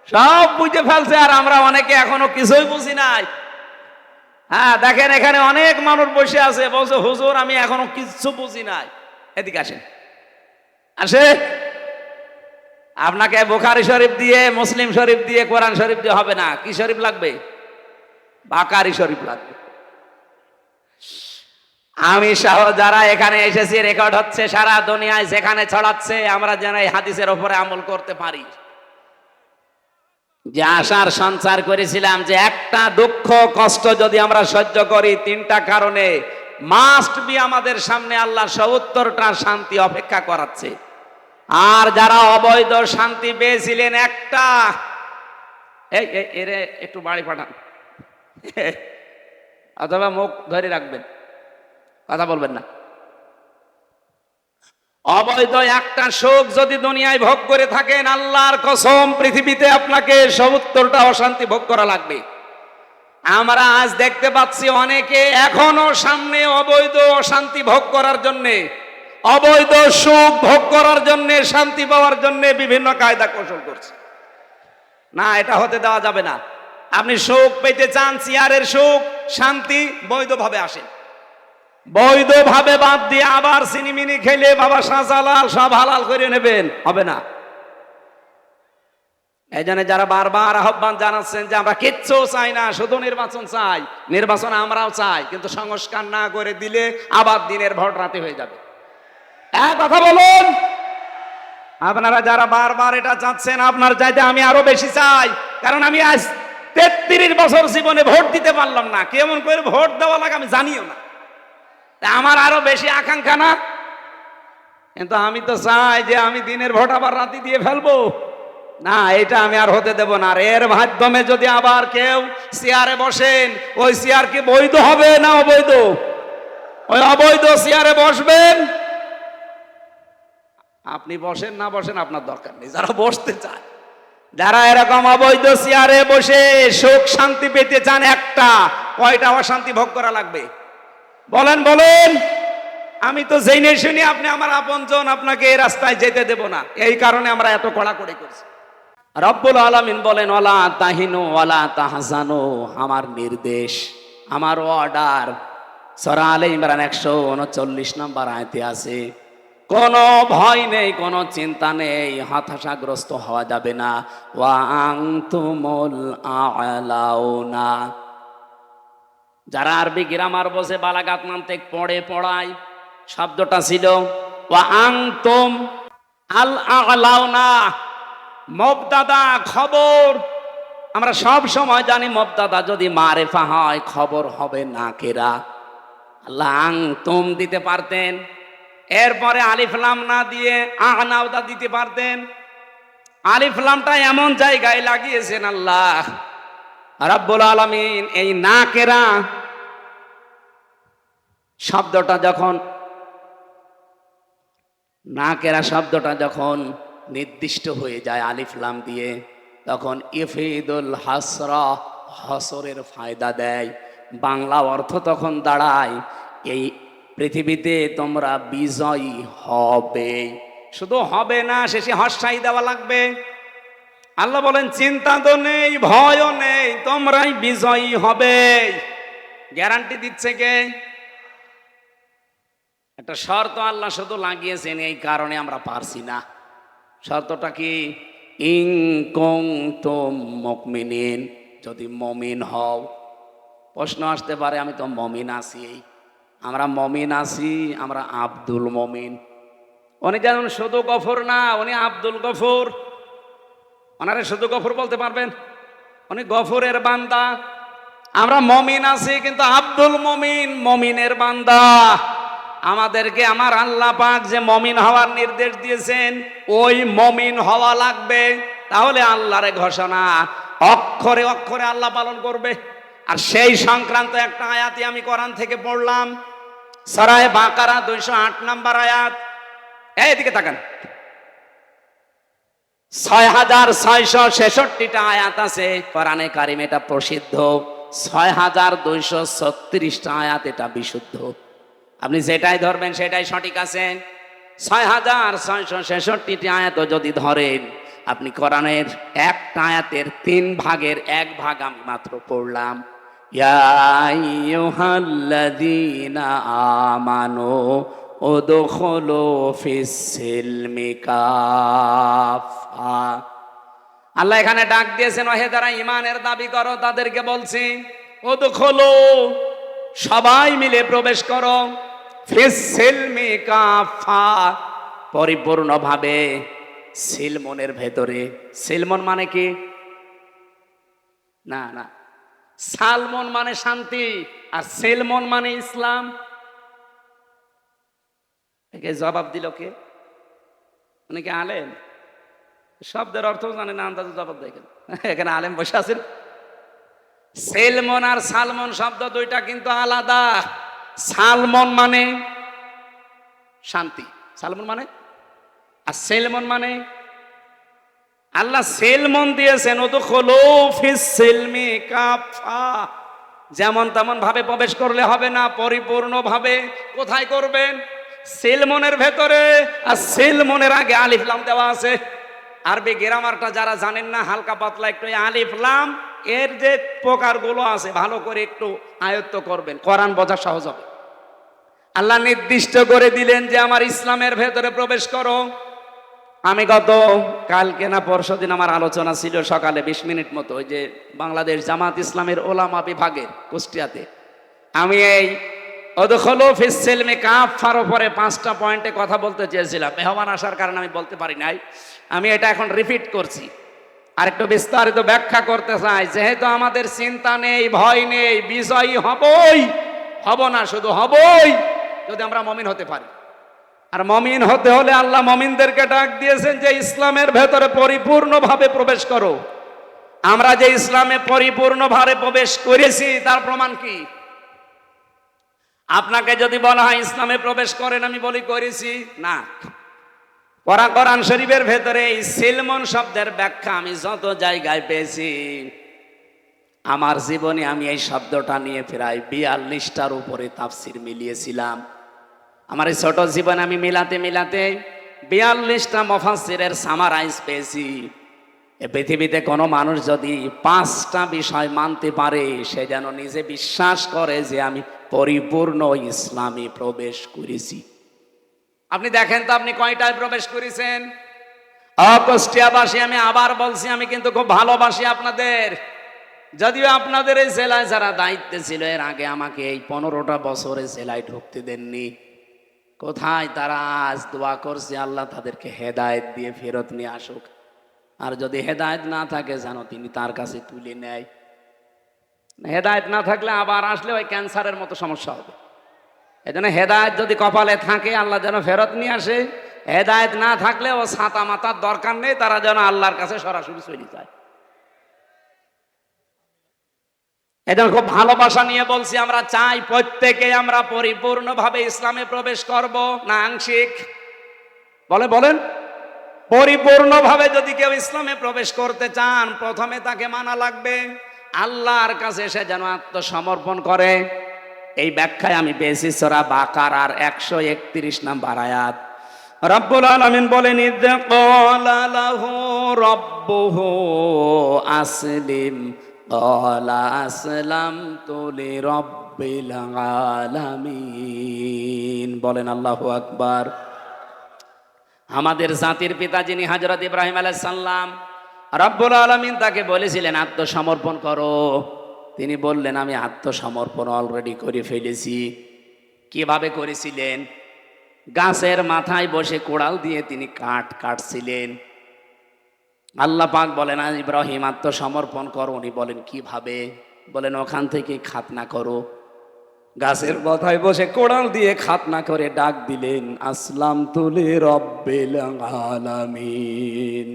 সব বুঝে ফেলছে, আর আমরা অনেকে এখনো কিছুই বুঝি নাই। দেখেন এখানে অনেক মানুষ বসে আছে, বলছে হুজুর আমি এখনো কিছু বুঝি নাই। এদিকে আসেন, আসে। আপনাকে বুখারী শরীফ দিয়ে, মুসলিম শরীফ দিয়ে, কোরআন শরীফ দিয়ে হবে না। কি শরীফ লাগবে? বাকারি শরীফ লাগবে। আমি সহ যারা এখানে এসেছি, রেকর্ড হচ্ছে সারা দুনিয়ায়, যেখানে ছড়াচ্ছে, আমরা যেন এই হাদিসের উপরে আমল করতে পারি। যে আশার সঞ্চার করেছিলাম যে একটা দুঃখ কষ্ট যদি আমরা সহ্য করি 3টা কারণে, মাস্ট বি আমাদের সামনে আল্লাহ 70টা শান্তি অপেক্ষা করাচ্ছে। আর যারা অবৈধ শান্তি পেয়েছিলেন একটা, এরে একটু বাড়ি পাঠান অথবা মুখ ধরে রাখবেন, কথা বলবেন না। অবৈধ একটা সুখ যদি দুনিয়ায় ভোগ করে থাকেন, আল্লাহর কসম পৃথিবীতে আপনাকে 70টা অশান্তি ভোগ করা লাগবে। আমরা আজ দেখতে পাচ্ছি অনেকে এখনো সামনে অবৈধ অশান্তি ভোগ করার জন্যে, অবৈধ সুখ ভোগ করার জন্যে, শান্তি পাওয়ার জন্যে বিভিন্ন কায়দা কৌশল করছে। না, এটা হতে দেওয়া যাবে না। আপনি সুখ পেতে চান, চেয়ারের সুখ, শান্তি, বৈধভাবে আসেন। বৈধভাবে বাদ দিয়ে আবার সিনিমিনি খেলে বাবা শাহজালাল সব হালাল করে নেবেন, হবে না। এই জন্য যারা বারবার আহ্বান জানাচ্ছেন যে আমরা কিচ্ছু চাই না, শুধু নির্বাচন চাই, নির্বাচন আমরাও চাই, কিন্তু সংস্কার না করে দিলে আবার দিনের ভোট রাতে হয়ে যাবে। কথা বলুন। আপনারা যারা বারবার এটা চাচ্ছেন, আপনার চাইতে আমি আরো বেশি চাই। কারণ আমি আজ 33 বছর জীবনে ভোট দিতে পারলাম না। কেমন করে ভোট দেওয়া লাগে আমি জানিও না। আমার আরো বেশি আকাঙ্ক্ষা না? কিন্তু আমি তো চাই যে আমি দিনের ভোট আবার রাতে দিয়ে ফেলবো। না, এটা আমি আর হতে দেব না। আর এর মাধ্যমে যদি আবার কেউ চেয়ারে বসেন, ওই চেয়ার কি বৈধ হবে না অবৈধ? ওই অবৈধ চেয়ারে বসবেন। আপনি বসেন না বসেন আপনার দরকার নেই, যারা বসতে চায়, যারা এরকম অবৈধ চেয়ারে বসে সুখ শান্তি পেতে চান, একটা কয়টা অশান্তি ভোগ করা লাগবে বলেন বলেন? আমি তো জেনে শুনি আপনি আমার আপনজন, আপনাকে এই রাস্তায় যেতে দেব না, এই কারণে আমরা এত কড়াকড়ি করছি। রব্বুল আলামিন বলেন ওয়ালা তাহিনু ওয়ালা তাহজানু, আমার নির্দেশ, আমার অর্ডার সূরা আলে ইমরান 139 নম্বর আয়াতে আছে, কোনো ভয় নেই, কোনো চিন্তা নেই, হতাশাগ্রস্ত হওয়া যাবে না। ওয়া আনতুমুল আ'লাউনা, যারা আরবি গ্রামার বসে বালাগাত মানতিক পড়ায়, শব্দটা ছিল ওয়া আনতুম আল আ'লাউনা, মুবতাদা খবর। আমরা সব সময় জানি মুবতাদা যদি মারিফা হয় খবর হবে নাকিরা। আল্লাহ আনতুম দিতে পারতেন, এরপরে আলিফ লাম না দিয়ে আ'নাউদা দিতে পারতেন। আলিফ লামটা এমন জায়গায় লাগিয়েছেন আল্লাহ রাব্বুল আলামিন, এই নাকিরা শব্দটা যখন নির্দিষ্ট হয়ে যায় আলিফ লাম দিয়ে, তখন ইফিদুল হাসরা, হসরের ফায়দা দেয়। বাংলা অর্থ তখন দাঁড়ায় এই পৃথিবীতে তোমরা বিজয়ী হবে। শুধু হবে না, শেষে হর্ষাই দেওয়া লাগবে। আল্লাহ বলেন চিন্তা তো নেই, ভয়ও নেই, তোমরাই বিজয়ী হবে। গ্যারান্টি দিচ্ছে কে? একটা শর্ত আল্লাহ শুধু লাগিয়েছেন, এই কারণে আমরা পারছি না। শর্তটা কি? ইন কুনতুম মুমিনিন, যদি মমিন হও। প্রশ্ন আসতে পারে আমি তো মমিন আছি, আমরা মমিন আছি, আমরা আব্দুল মমিন। উনি যেমন শুধু গফুর না, উনি আব্দুল গফুর। ওনারে শুধু গফুর বলতে পারবেন? উনি গফুরের বান্দা। আমরা মমিন আছি কিন্তু আব্দুল মমিন, মমিনের বান্দা। আমাদেরকে আমার আল্লাহ পাক যে মমিন হওয়ার নির্দেশ দিয়েছেন, ওই মমিন হওয়া লাগবে। তাহলে আল্লাহর ঘোষণা অক্ষরে অক্ষরে আল্লাহ পালন করবে। আর সেই সংক্রান্ত একটা আয়াতই আমি কোরআন থেকে পড়লাম, সূরা বাকারা 208 নম্বর আয়াত। এইদিকে তাকান, 6666টা আয়াত আছে কোরআনে কারিম, এটা প্রসিদ্ধ। 6236টা আয়াত, এটা বিশুদ্ধ। আপনি যেটাই ধরবেন সেটাই সঠিক আছে। 6666টি আয়াত যদি ধরেন, আপনি কোরআনের একটা আয়াতের 3 ভাগের 1 ভাগ আমি মাত্র পড়লাম। ইয়া আইয়ুহাল্লাযীনা আমানু উদখুলু ফিস-সিলমি কাফা। আল্লাহ এখানে ডাক দিয়েছেন, ওহে যারা ঈমানের দাবি করো তাদেরকে বলছি, উদখুলু, সবাই মিলে প্রবেশ করো, ফিস-সিলমি কাফা, পরিপূর্ণভাবে সিলমনের ভেতরে। সিলমন মানে কি? না না, সালমন মানে শান্তি, আর সিলমন মানে ইসলাম। একে জবাব দিল কে? উনি কি আলেম? শব্দের অর্থ জানে না, আন্দাজে জবাব দেয় কেন? এখানে আলেম বসে আছেন। সেলমন আর সালমন শব্দ দুইটা কিন্তু আলাদা। সালমন মানে শান্তি, সালমন মানে, আর সেলমন মানে, আল্লাহ সেলমন দিয়েছেন উদখুলু ফিস-সিলমি কাফা। যেমন তেমন ভাবে প্রবেশ করলে হবে না, পরিপূর্ণ ভাবে। কোথায় করবেন? সেলমনের ভেতরে। আর সেলমনের আগে আলিফ লাম দেওয়া আছে। আরবি গ্রামারটা যারা জানেন না, হালকা পাতলা একটু আলিফ লাম এর যে প্রকারগুলো আছে ভালো করে একটু আয়ত্ত করবেন, কোরআন বোঝা সহজ হবে। আল্লাহ নির্দিষ্ট করে দিলেন যে আমার ইসলামের ভেতরে প্রবেশ করো। আমি গত কালকে না পরশুদিন আমার আলোচনা ছিল সকালে 20 মিনিট মতো, ওই যে বাংলাদেশ জামাত ইসলামের ওলামা বিভাগের কুষ্টিয়াতে। আমি এই উদখুলু ফিস-সিলমি কাফার উপরে 5টা পয়েন্টে কথা বলতে চেয়েছিলাম। মেহমান আসার কারণে আমি বলতে পারি নাই। আমি এটা এখন রিপিট করছি, আর একটু বিস্তারিত ব্যাখ্যা করতে চাই। যেহেতু আমাদের চিন্তা নেই, ভয় নেই, বিজয়ী হবই, হব না শুধু হবই যদি আমরা মুমিন হতে পারি। আর মমিন হতে হলে আল্লাহ মমিনদেরকে ডাক দিয়েছেন যে ইসলামের ভেতরে পরিপূর্ণভাবে প্রবেশ করো। আমরা যে ইসলামে পরিপূর্ণভাবে প্রবেশ করেছি তার প্রমাণ কি? আপনাকে যদি বলা হয় ইসলামে প্রবেশ করেন, আমি বলি করেছি না। কোরআন শরীফের ভেতরে এই সিলমন শব্দের ব্যাখ্যা আমি যত জায়গায় পেয়েছি, আমার জীবনে আমি এই শব্দটা নিয়ে প্রায় 42টার উপরে তাফসির মিলিয়েছিলাম। আমার এই ছোট জীবনে আমি মিলাতে মিলাতে 42টা মুফাসসিরের সামারাইজ পেয়েছি। এ পৃথিবীতে কোনো মানুষ যদি 5টা বিষয় মানতে পারে, সে যেন নিজে বিশ্বাস করে যে আমি পরিপূর্ণ ইসলামে প্রবেশ করেছি। আপনি দেখেন তো আপনি কয়টায় প্রবেশ করেছেন? কুষ্টিয়াবাসী, আমি আবার বলছি, আমি কিন্তু খুব ভালোবাসি আপনাদের। যদিও আপনাদের এই জেলায় যারা দায়িত্বে ছিল এর আগে আমাকে এই 15টা বছরে জেলায় ঢুকতে দেননি। কোথায় তারা? আজ দোয়া করছে আল্লাহ তাদেরকে হেদায়েত দিয়ে ফেরত নিয়ে আসুক। আর যদি হেদায়েত না থাকে যেন তিনি তার কাছে তুলে নেয়। হেদায়েত না থাকলে আবার আসলে ওই ক্যান্সারের মতো সমস্যা হবে। এজন্য হেদায়েত যদি কপালে থাকে আল্লাহ যেন ফেরত নিয়ে আসে। হেদায়েত না থাকলে ও ছাতা মাতার দরকার নেই, তারা যেন আল্লাহর কাছে সরাসরি চলে যায়। এজন্য খুব ভালোবাসা নিয়ে বলছি, আমরা চাই প্রত্যেকে আমরা পরিপূর্ণভাবে ইসলামে প্রবেশ করব, না আংশিক? বলেন পরিপূর্ণভাবে যদি কেউ ইসলামে প্রবেশ করতে চান, প্রথমে তাকে মানা লাগবে আল্লাহর কাছে সে যেন আত্মসমর্পণ করে। এই ব্যাখ্যায় আমি পেয়েছি সূরা বাকারার 131 নম্বর আয়াত। রব্বুল আলামিন বলেন, ইয ক্বালা লাহু রাব্বুহু আসলিম ক্বালা আসলামতু লিরাব্বিল আলামিন। বলেন আল্লাহু আকবার। আমাদের জাতির পিতা যিনি হযরত ইব্রাহিম আলাইহিস সালাম, রব্বুল আলামিন তাকে বলেছিলেন আত্মসমর্পণ করো। তিনি বললেন আমি আত্মসমর্পণ অলরেডি করে ফেলেছি। কিভাবে করেছিলেন? গাছের মাথায় বসে কোড়াল দিয়ে তিনি কাঠ কাটছিলেন। আল্লাহ পাক বলেন ইব্রাহিম আত্মসমর্পণ করো। উনি বলেন কিভাবে? বলেন ওখান থেকে খাতনা করো। গাছের মাথায় বসে কোড়াল দিয়ে খাতনা করে ডাক দিলেন আসলামতু লিরাব্বিল আলামিন।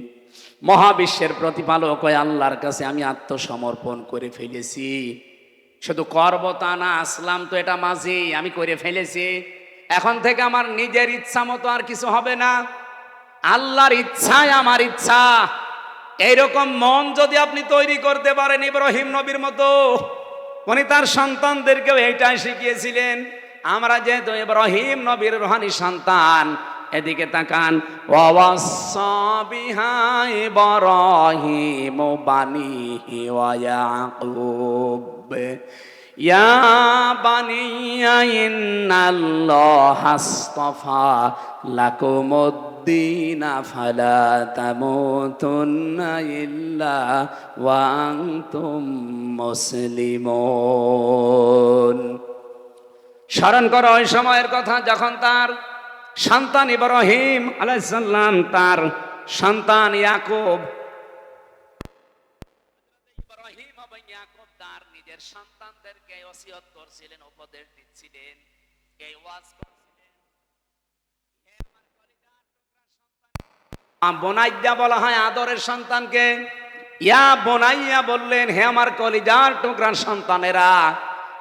মহাবিশ্বের প্রতিপালক ওই আল্লাহর কাছে আমি আত্মসমর্পণ করে ফেলেছি। শুধু করব তা না, আসলাম তো এটা মাঝি, আমি করে ফেলেছি। এখন থেকে আমার নিজের ইচ্ছা মতো আর কিছু হবে না, আল্লাহর ইচ্ছাই আমার ইচ্ছা। এইরকম মন যদি আপনি তৈরি করতে পারেন ইব্রাহিম নবীর মতো, উনি তার সন্তানদেরকেও এইটাই শিখিয়েছিলেন। আমরা যেহেতু ইব্রাহিম নবীর রূহানি সন্তান, এদিকে তাকান, ওয়াসাসা বিহা ইব্রাহিম বানিহি ওয়া ইয়াকুব ইয়া বানিয়া ইন্নাল্লাহা আসতাফা লাকুমুদ্দীন ফালা তামুতুন্না ইল্লা ওয়া আনতুম মুসলিমুন। স্মরণ করো ওই সময়ের কথা যখন তার সন্তান ইব্রাহিম আলাইহিস সালাম তার সন্তান ইয়াকুব, ইব্রাহিম এবং ইয়াকুব তার নিজের সন্তানদেরকে ওসিয়ত করছিলেন, উপদেশ দিচ্ছিলেন, এই ওয়াজ করছিলেন। বোনাইয়া বলা হয় আদরের সন্তানকে, ইয়া বোনাইয়া বললেন হে আমার কলিজার টুকরার সন্তানেরা।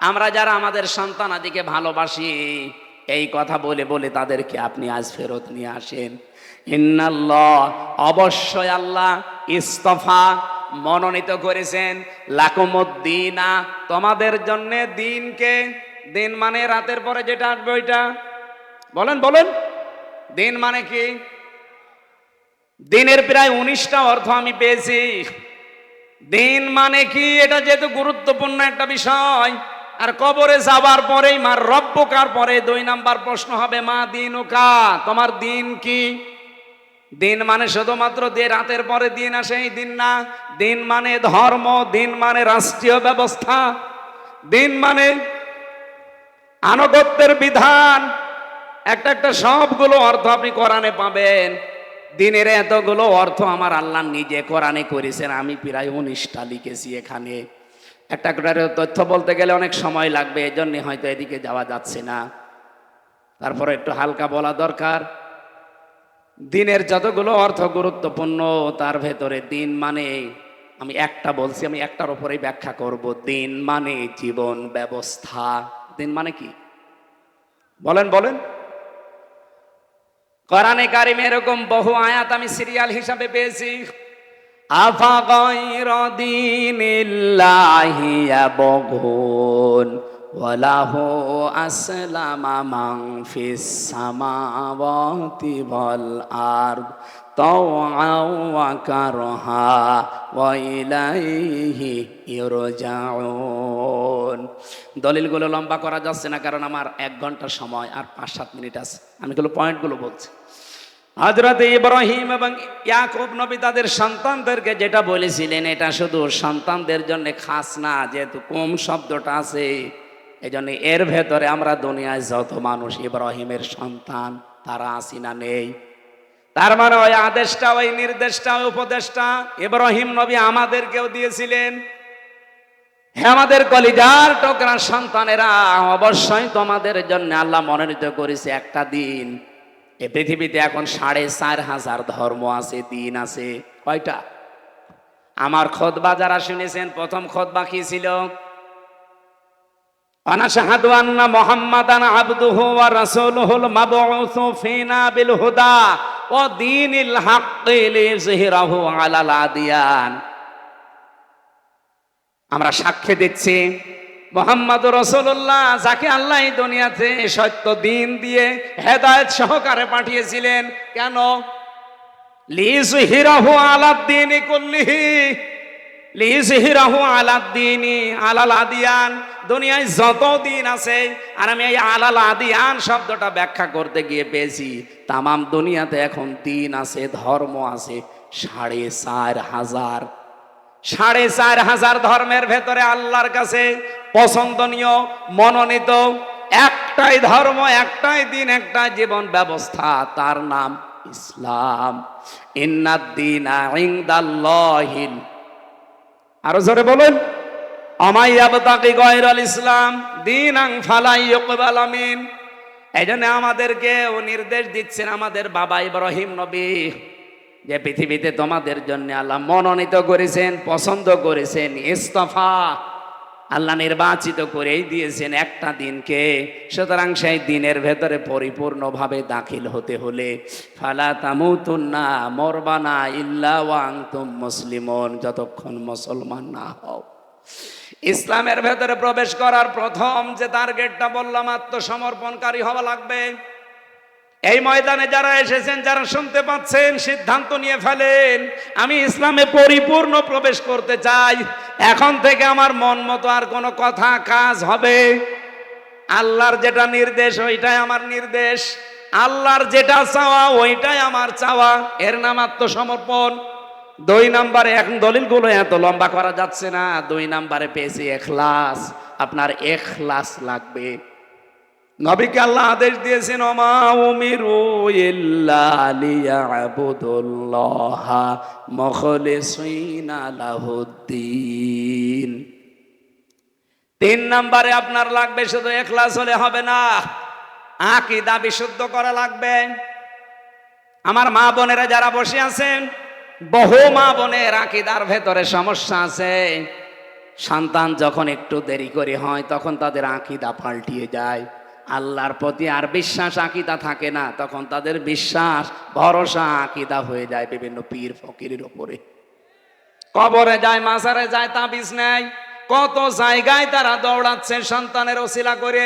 আমরা যারা আমাদের সন্তানাদিকে ভালোবাসি, এই কথা বলে বলে তাদেরকে আপনি আজ ফেরত নিয়ে আসেন। ইন্নাল্লাহ, অবশ্যই আল্লাহ, ইস্তফা, মনোনীত করেছেন, লাকুমুদ্দিনা, তোমাদের জন্য দিনকে। দিন মানে রাতের পরে যেটা আসবে ওইটা। বলেন দিন মানে কি? দিনের প্রায় 19টা অর্থ আমি পেয়েছি। দিন মানে কি, এটা যেহেতু গুরুত্বপূর্ণ একটা বিষয়। আর কবরে যাবার পরেই মার রব্বুকার পরে 2 নাম্বার প্রশ্ন হবে মা দিনুকা, তোমার দিন কি? দিন মানে শুধুমাত্র যে রাতের পরে দিন আসে এই দিন না। দিন মানে ধর্ম, দিন মানে রাষ্ট্রীয় ব্যবস্থা, দিন মানে আনুগত্যের বিধান। একটা সবগুলো অর্থ আপনি কোরআনে পাবেন। দিনের এতগুলো অর্থ আমার আল্লাহ নিজে কোরআনে করেছেন। আমি প্রায় 19টা লিখেছি এখানে। একটা তথ্য বলতে গেলে অনেক সময় লাগবে, এজন্য হয়তো এদিকে যাওয়া যাচ্ছে না। তারপরে একটু হালকা বলা দরকার। দিনের যতগুলো অর্থ গুরুত্বপূর্ণ তার ভেতরে দিন মানে, আমি একটা বলছি, আমি একটার উপরেই ব্যাখ্যা করব। দিন মানে জীবন ব্যবস্থা। দিন মানে কি বলেন বলেন? কোরআনে কারিমে এরকম বহু আয়াত আমি সিরিয়াল হিসাবে পেয়েছি। আফা গায়রা দীনিল্লাহি ইয়াবগুন ওয়ালাহু আসলামা মান ফিস সামাওয়াতি ওয়াল আরদ তাওআন ওয়া কারহা ওয়া ইলাইহি ইরজাউন। দলিলগুলো লম্বা করা যাচ্ছে না, কারণ আমার 1 ঘন্টা সময় আর 5-7 মিনিট আছে। আমি গুলো পয়েন্টগুলো বলছি। হযরত ইব্রাহিম এবং ইয়াকুব নবী তাদের সন্তানদেরকে যেটা বলেছিলেন, এটা শুধু সন্তানদের জন্য খাস না, যেহেতু কুম শব্দটা আছে এজন্য এর ভেতরে আমরা দুনিয়ায় যত মানুষ ইব্রাহিমের সন্তান তারা আছি না নেই। তার মানে ওই আদেশটা, ওই নির্দেশটা, ওই উপদেশটা ইব্রাহিম নবী আমাদেরকেও দিয়েছিলেন। হ্যাঁ, আমাদের কলিজার টুকরা সন্তানেরা, অবশ্যই তোমাদের জন্য আল্লাহ মনোনীত করেছে একটা দিন। এই পৃথিবীতে এখন 4,500 ধর্ম আছে, দিন আছে। কয়টা? আমার খুতবা যারা শুনেছেন, প্রথম খুতবা কি ছিল? আনাশহাদু আন্না মুহাম্মাদান আবদুহু ওয়া রাসূলুহুল মাবউসু ফিনা বিল হুদা ওয়া দীনিল হাক্কি লিইযহিরাহু আলাল আদিয়ান। আমরা সাক্ষ্য দিচ্ছি মুহাম্মদুর রাসূলুল্লাহ, যাকে আল্লাহ এই দুনিয়াতে সত্য দিন দিয়ে হেদায়েত সহকারে পাঠিয়েছিলেন। কেন? লিইযহিরাহু আলাদ-দীনি কুল্লিহি, লিইযহিরাহু আলাদ-দীনি আলাল আদিয়ান। দুনিয়ায় যত দিন আছে, আর আমি এই আলাল আদিয়ান শব্দটা ব্যাখ্যা করতে গিয়ে পেয়েছি তামাম দুনিয়াতে এখন দিন আছে, ধর্ম আছে 4,500। 4,500 ধর্মের ভেতরে আল্লাহর কাছে পছন্দনীয়, মনোনীত একটাই ধর্ম, একটাই দিন, একটাই জীবন ব্যবস্থা, তার নাম ইসলাম। ইন্নাদ-দীনা ইনদাল্লাহিল, আরো জোরে বলেন, আমাই ইয়াবতাগি গায়রাল ইসলাম দীনান ফালা ইউকবাল মিন। এইজন্য আমাদেরকে ও নির্দেশ দিচ্ছেন আমাদের বাবা ইব্রাহিম নবী, যে পৃথিবীতে তোমাদের জন্য আল্লাহ মনোনীত করেছেন, পছন্দ করেছেন, ইস্তফা, আল্লাহ নির্বাচিত করেই দিয়েছেন একটা দিনকে। সুতরাং সেই দিনের ভেতরে পরিপূর্ণভাবে দাখিল হতে হলে ফালা তামুতুন্না, মরবানা ইল্লা ওয়া আনতুম মুসলিমুন, যতক্ষণ মুসলমান না হও। ইসলামের ভেতরে প্রবেশ করার প্রথম যে টার্গেটটা বললাম, আত্মসমর্পণকারী হওয়া লাগবে। এই ময়দানে যারা এসেছেন, যারা শুনতে পাচ্ছেন, সিদ্ধান্ত নিয়ে ফেলেন, আমি ইসলামে পরিপূর্ণ প্রবেশ করতে চাই। এখন থেকে আমার মন মতো আর কোনো কথা কাজ হবে। আল্লাহর যেটা নির্দেশ ওইটাই আমার নির্দেশ, আল্লাহর যেটা চাওয়া ওইটাই আমার চাওয়া। এর নাম আত্মসমর্পণ। 2 নম্বরে, এখন দলিলগুলো এত লম্বা করা যাচ্ছে না, 2 নম্বরে পেয়েছি ইখলাস। আপনার ইখলাস লাগবে। নবীকে আল্লাহ আদেশ দিয়েছেন, ওমা উমিরু ইল্লা লিয়াবুদুল্লাহা মুখলিসিনা লাহুদ্দিন। 3 নম্বরে আপনার লাগবে শুধু ইখলাস হলে হবে না, আকীদা বিশুদ্ধ করা লাগবে। আমার মা বোনেরা যারা বসে আছেন, বহু মা বোনের আকীদার ভেতরে সমস্যা আছে। সন্তান যখন একটু দেরি করে হয়, তখন তাদের আকীদা পাল্টিয়ে যায়। আল্লাহর প্রতি আর বিশ্বাস, আকীদা থাকে না, তখন তাদের বিশ্বাস, ভরসা, আকীদা হয়ে যায় বিভিন্ন পীর ফকিরের উপরে। কবরে যায়, মাজারে যায়, তাবিজ নেয়, কত জায়গায় তারা দৌড়াচ্ছে সন্তানের ওসিলা করে।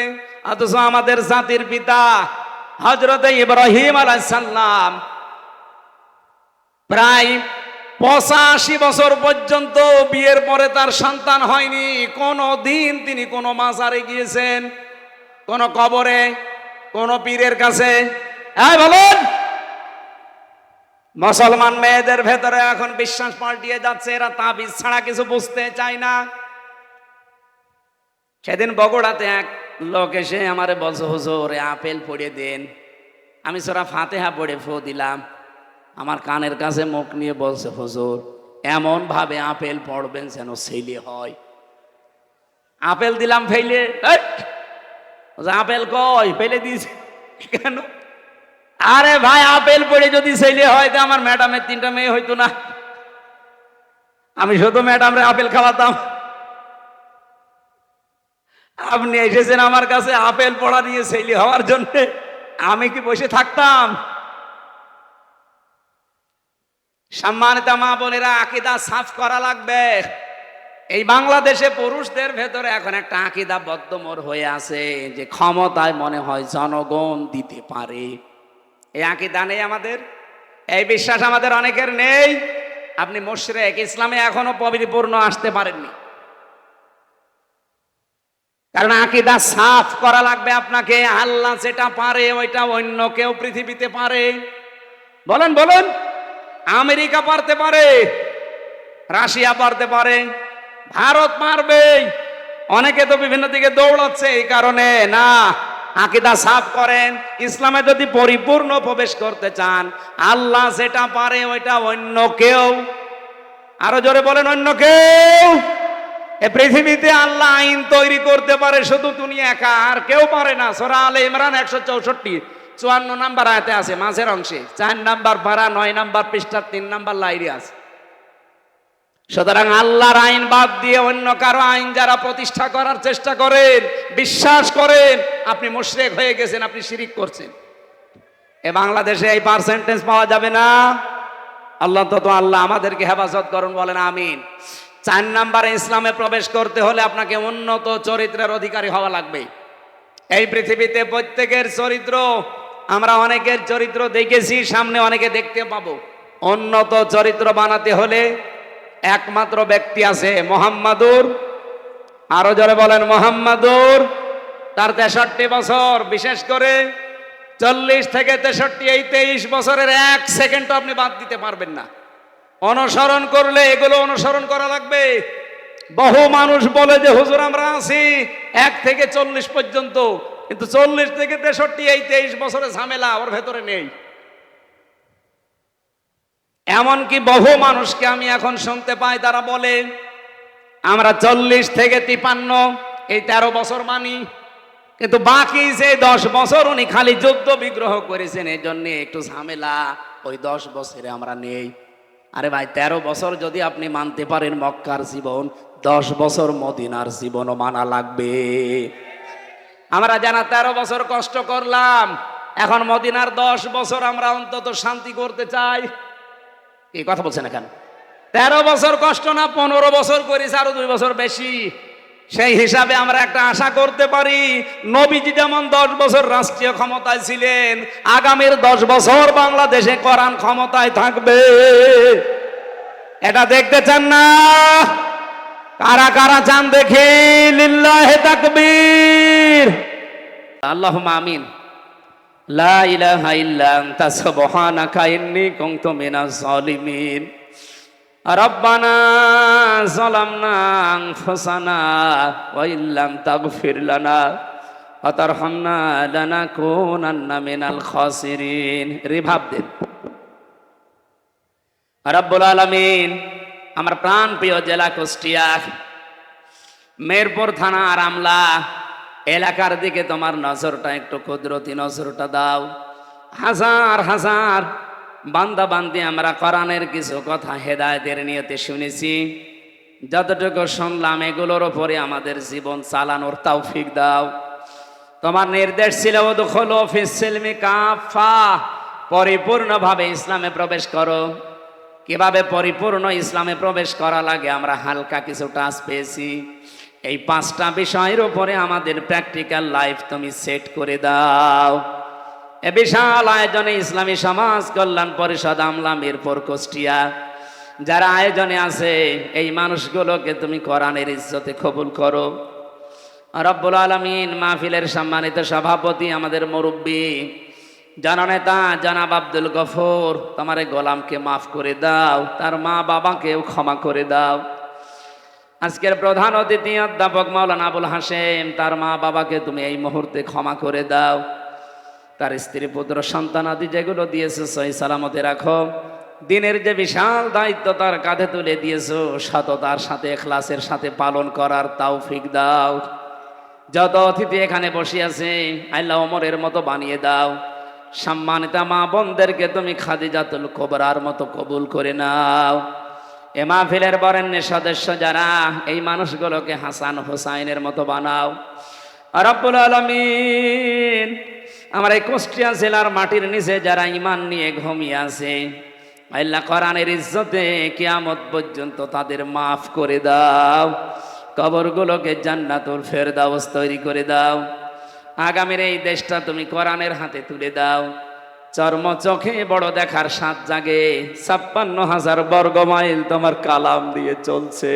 অথচ আমাদের জাতির পিতা হযরত ইব্রাহিম আলাইহিস সালাম প্রায় 85 বছর পর্যন্ত বিয়ের পরে তার সন্তান হয়নি। কোনো দিন তিনি কোনো মাজারে গিয়েছেন, কোন কবরে, কোন পীরের কাছে? হ্যাঁ বলুন। মুসলমান মেয়েদের ভেতরে এখন বিশ্বাস পাল্টিয়ে যাচ্ছে, এরা তাবিজ ছাড়া কিছু বুঝতে চায় না। সেদিন বগুড়াতে এক লোক এসে আমারে বলছে, হুজুর আপেল পড়ে দেন। আমি সূরা ফাতিহা পড়ে ফু দিলাম। আমার কানের কাছে মুখ নিয়ে বলছে, হুজুর এমন ভাবে আপেল পড়বেন যেন ছেলে হয়। আপেল দিলাম ফেলে, আপেল কই ফেলে দিয়েছে। কেন? আরে ভাই, আপেল পড়ে যদি ছেলে হয় তো আমার ম্যাডামের 3টা মেয়ে হইতো না? আমি শুধু ম্যাডামরে আপেল খাওয়াতাম। আপনি এসেছেন আমার কাছে আপেল পড়া নিয়ে ছেলে হওয়ার জন্য, আমি কি বসে থাকতাম? সম্মানিত মা বোনেরা, আকীদা সাফ করা লাগবে। এই বাংলাদেশে পুরুষদের ভেতরে এখন একটা আকীদা বদ্ধমূল হয়ে আছে যে ক্ষমতায় মনে হয় জনগণ দিতে পারে। এই আকীদা নেই আমাদের, এই বিশ্বাস আমাদের অনেকের নেই। আপনি মুশরিক, ইসলামে এখনো পরিপূর্ণ আসতে পারেননি, কারণ আকীদা সাফ করা লাগবে আপনাকে। আল্লাহ যেটা পারে ওইটা অন্য কেউ পৃথিবীতে পারে। বলেন বলেন, আমেরিকা পারতে পারে, রাশিয়া পারতে পারে, ভারত পারবে। অনেকে তো বিভিন্ন দিকে দৌড়াচ্ছে এই কারণে না। আকীদা সাফ করেন। ইসলামে যদি পরিপূর্ণ প্রবেশ করতে চান, আল্লাহ যেটা পারে ওইটা অন্য কেউ, আরো জোরে বলেন, অন্য কেউ। এ পৃথিবীতে আল্লাহ আইন তৈরি করতে পারে শুধু তুমি একা, আর কেউ পারে না। সূরা আলে ইমরান 164 54 নাম্বার আয়াতে আছে, মাঝের অংশে 4 নাম্বার পারা 9 নাম্বার পৃষ্ঠার 3 নাম্বার লাইনে আছে। সুতরাং আল্লাহর আইন বাদ দিয়ে অন্য কারো আইন যারা প্রতিষ্ঠা করার চেষ্টা করেন, বিশ্বাস করেন, আপনি মুশরিক হয়ে গেছেন, আপনি শিরিক করছেন। এ বাংলাদেশে এই পার্সেন্টেজ পাওয়া যাবে না। আল্লাহ তো আল্লাহ আমাদেরকে হেফাজত করুন, বলেন আমিন। 4 নাম্বারে, ইসলামে প্রবেশ করতে হলে আপনাকে উন্নত চরিত্রের অধিকারী হওয়া লাগবে। এই পৃথিবীতে প্রত্যেকের চরিত্র, আমরা অনেকের চরিত্র দেখেছি, সামনে অনেকে দেখতে পাবো। উন্নত চরিত্র বানাতে হলে একমাত্র ব্যক্তি আছে, মুহাম্মাদুর, আরো জোরে বলেন মুহাম্মাদুর। তার 63 বছর, বিশেষ করে 40 থেকে 63, এই 23 বছরের 1 সেকেন্ড আপনি বাদ দিতে পারবেন না। অনুসরণ করলে এগুলো অনুসরণ করা লাগবে। বহু মানুষ বলে যে হুজুর আমরা আছি 1 থেকে 40 পর্যন্ত, কিন্তু 40 থেকে 63 এই 23 বছরের ঝামেলা ওর ভেতরে নেই। এমনকি বহু মানুষকে আমি এখন শুনতে পাই, তারা বলে আমরা 40 থেকে 53 এই 13 বছর মানি, কিন্তু বাকি যে 10 বছর উনি খালি যুদ্ধ বিগ্রহ করেছেন, এই জন্য একটু ঝামেলা, ওই 10 বছরে আমরা নেই। আরে ভাই, 13 বছর যদি আপনি মানতে পারেন মক্কার জীবন, 10 বছর মদিনার জীবনও মানা লাগবে। আমরা যারা 13 বছর কষ্ট করলাম, এখন মদিনার 10 বছর আমরা অন্তত শান্তি করতে চাই। এই কথা বলছেন এখন, 13 বছর কষ্ট না, 15 বছর করেছে, আরো 2 বছর বেশি। সেই হিসাবে আমরা একটা আশা করতে পারি, নবীজি যেমন 10 বছর রাষ্ট্রীয় ক্ষমতায় ছিলেন, আগামীর 10 বছর বাংলাদেশে কোরআন ক্ষমতায় থাকবে। এটা দেখতে চান না? কারা কারা চান দেখি? লিল্লাহি তাকবীর, আল্লাহুম্মা আমিন। লা ইলাহা ইল্লা আনতা সুবহানাকা ইন্নী কুনতু মিনাজ জালিমিন। রব্বানা যালামনা আনফুসানা ওয়া ইল্লাম তাগফির লানা ওয়া তারহামনা লানাকুনান্না মিনাল খাসিরিন। রিভাব দেন। রব্বুল আলামিন, আমার প্রাণ প্রিয় জেলা কুষ্টিয়া, মেরপুর থানা রামলা এলাকার দিকে তোমার নজরটা একটু কুদরতি নজরটা দাও। হাজার হাজার বান্দা বান্দি আমরা কোরআনের কিছু কথা হেদায়েতের নিয়তে শুনেছি, যতটুকু শুনলাম এগুলোর উপরে আমাদের জীবন চালানোর তৌফিক দাও। তোমার নির্দেশ ছিল উদখুলু ফিস সিলমি কাফা, পরিপূর্ণভাবে ইসলামে প্রবেশ করো। কিভাবে পরিপূর্ণ ইসলামে প্রবেশ করা লাগে আমরা হালকা কিছু টাচ পেয়েছি। এই 5টা বিষয়ের উপরে আমাদের প্র্যাকটিক্যাল লাইফ তুমি সেট করে দাও। এ বিশাল আয়োজনে ইসলামী সমাজ কল্যাণ পরিষদ আমলা মিরপুর কুষ্টিয়া যারা আয়োজনে আছে, এই মানুষগুলোকে তুমি কোরআনের ইজ্জতে কবুল করো। রব্বুল আলামিন, মাহফিলের সম্মানিত সভাপতি, আমাদের মুরব্বী জননেতা জনাব আব্দুল গফুর, তোমার গোলামকে মাফ করে দাও, তার মা বাবাকেও ক্ষমা করে দাও। আজকের প্রধান অতিথি অধ্যাপক মাওলানা আবুল হাশেম, তার মা বাবাকে তুমি এই মুহূর্তে ক্ষমা করে দাও। তার স্ত্রী পুত্র সন্তান আদি যেগুলো দিয়েছো সহি সালামতে রাখো। দিনের যে বিশাল দায়িত্ব তার কাঁধে তুলে দিয়েছো, সততার সাথে ইখলাসের সাথে পালন করার তৌফিক দাও। যত অতিথি এখানে বসে আছে আল্লাহ ওমরের মতো বানিয়ে দাও। সম্মানিতা মা বোনদেরকে তুমি খাদিজাতুল কুবরার মতো কবুল করে নাও। এ মাহফিলের বরেণ্য সদস্য যারা, এই মানুষগুলোকে হাসান হোসাইনের মতো বানাও। রব্বুল আলামিন, আমার এই কুষ্টিয়া জেলার মাটির নিচে যারা ঈমান নিয়ে ঘুমিয়ে আছে, আল্লাহ কোরআনের ইজ্জতে কিয়ামত পর্যন্ত তাদের মাফ করে দাও। কবরগুলোকে জান্নাতুল ফেরদাউস তৈরি করে দাও। আগামীর এই দেশটা তুমি কোরআনের হাতে তুলে দাও। চর্ম চোখে বড় দেখার স্বাদ জাগে। ৫৬,০০০ বর্গ মাইল তোমার কালাম দিয়ে চলছে।